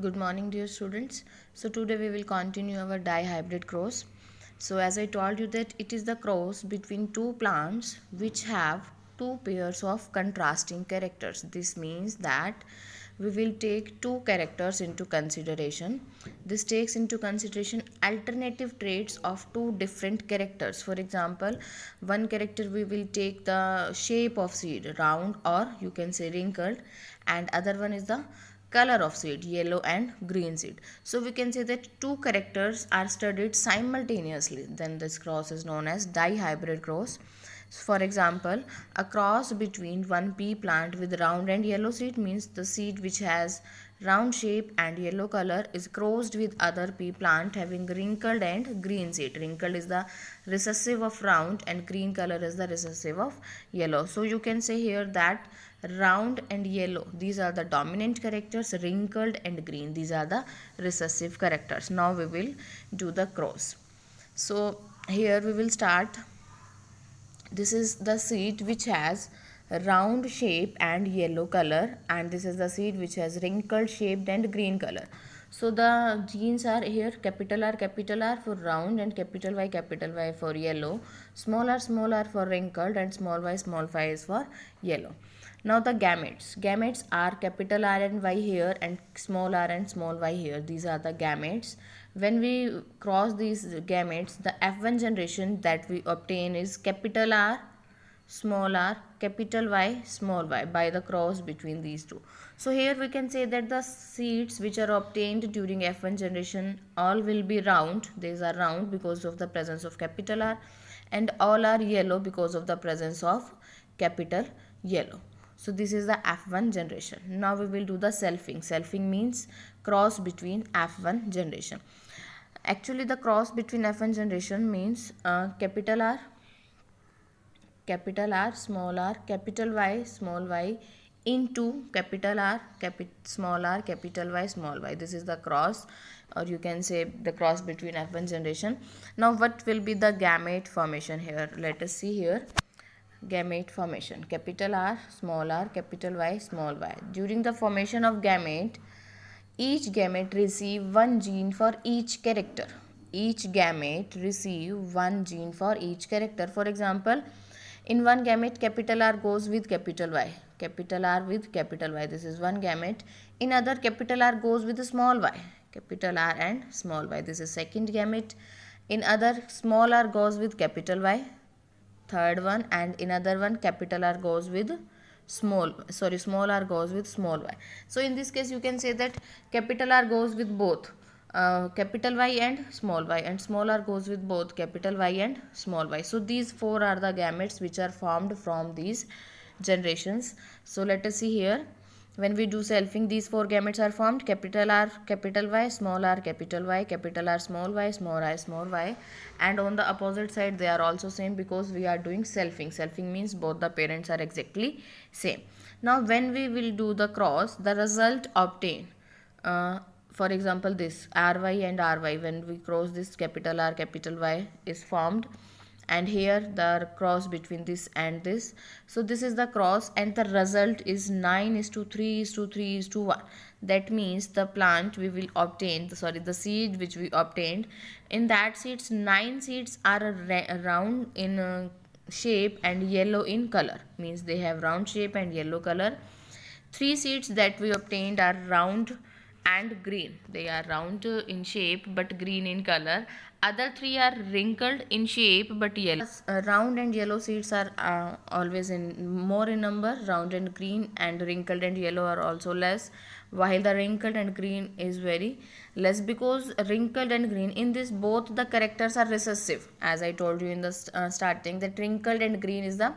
Good morning, dear students. So today we will continue our dihybrid cross. So as I told you that it is the cross between two plants which have two pairs of contrasting characters. This means that we will take two characters into consideration. This takes into consideration alternative traits of two different characters. For example, one character we will take the shape of seed, round or you can say wrinkled, and other one is the color of seed, yellow and green seed. So we can say that two characters are studied simultaneously, then this cross is known as dihybrid cross. For example, a cross between one pea plant with round and yellow seed means the seed which has round shape and yellow color is crossed with other pea plant having wrinkled and green seed. Wrinkled is the recessive of round and green color is the recessive of yellow. So you can say here that round and yellow, these are the dominant characters, wrinkled and green, these are the recessive characters. Now we will do the cross. So here we will start. This is the seed which has round shape and yellow color, and this is the seed which has wrinkled shaped and green color. So the genes are here capital R for round and capital Y for yellow, small r for wrinkled and small y is for yellow. Now the gametes are capital R and Y here and small r and small y here. These are the gametes. When we cross these gametes, the F1 generation that we obtain is capital R, small r, capital Y, small y by the cross between these two. So here we can say that the seeds which are obtained during F1 generation all will be round. These are round because of the presence of capital R, and all are yellow because of the presence of capital yellow. So this is the F1 generation. Now we will do the selfing. Selfing means cross between F1 generation. Actually the cross between F1 generation means capital R, small r, capital Y into capital R, small r, capital Y, small y. This is the cross, or you can say the cross between F1 generation. Now what will be the gamete formation here? Let us see here. Gamete formation, capital R, capital Y, small y. During the formation of gamete, each gamete receive one gene for each character. Each gamete receive one gene for each character. For example, in one gamete, capital R goes with capital Y. Capital R with capital Y. This is one gamete. In other, capital R goes with small y. Capital R and small y. This is second gamete. In other, small r goes with capital Y. Third one, and in other one capital R goes with small r goes with small y. So in this case you can say that capital R goes with both capital Y and small r goes with both capital Y and small y. So these four are the gametes which are formed from these generations. So let us see here. When we do selfing, these four gametes are formed: capital R, capital Y, small r, capital Y, capital R, small y, small y. And on the opposite side, they are also same because we are doing selfing. Selfing means both the parents are exactly same. Now, when we will do the cross, the result obtained. For example, this ry and ry, when we cross this, capital R, capital Y is formed, and here the cross between this and this. So this is the cross, and the result is 9:3:3:1. That means the plant we will obtain, the seed which we obtained, in that seeds 9 seeds are round in shape and yellow in color, means they have round shape and yellow color. 3 seeds that we obtained are round and green. They are round in shape but green in color. Other 3 are wrinkled in shape but yellow. Round and yellow seeds are always in more in number. Round and green and wrinkled and yellow are also less, while the wrinkled and green is very less, because wrinkled and green, in this both the characters are recessive. As I told you in the starting, that wrinkled and green is the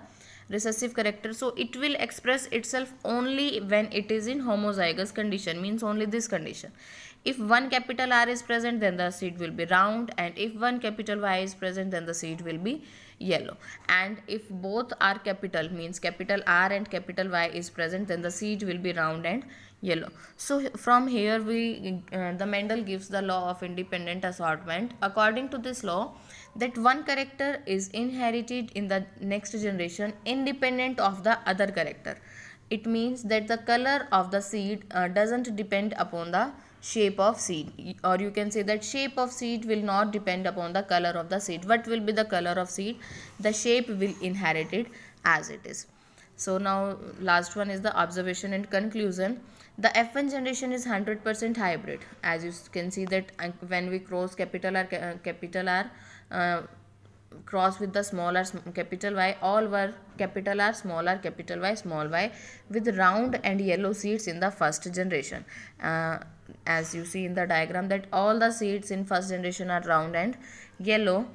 recessive character, so it will express itself only when it is in homozygous condition, means only this condition. If one capital R is present, then the seed will be round, and if one capital Y is present, then the seed will be yellow. And if both are capital, means capital R and capital Y is present, then the seed will be round and yellow. So from here we the Mendel gives the law of independent assortment. According to this law, that one character is inherited in the next generation independent of the other character. It means that the color of the seed doesn't depend upon the shape of seed, or you can say that shape of seed will not depend upon the color of the seed. What will be the color of seed? The shape will inherit it as it is. So now last one is the observation and conclusion. The F1 generation is 100% hybrid. As you can see that when we cross capital R cross with the smaller capital Y, all were capital R small r capital Y small y, with round and yellow seeds in the first generation. As you see in the diagram that all the seeds in first generation are round and yellow.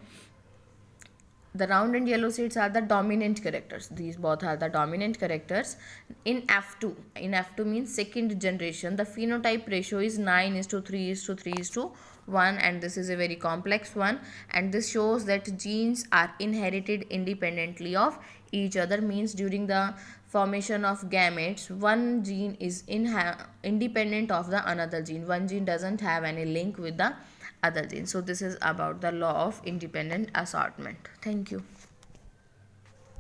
The round and yellow seeds are the dominant characters. These both are the dominant characters. In F2 means second generation, the phenotype ratio is 9:3:3:1, and this is a very complex one, and this shows that genes are inherited independently of each other. Means during the formation of gametes, one gene is independent of the another gene. One gene doesn't have any link with the other gene. So this is about the law of independent assortment. Thank you.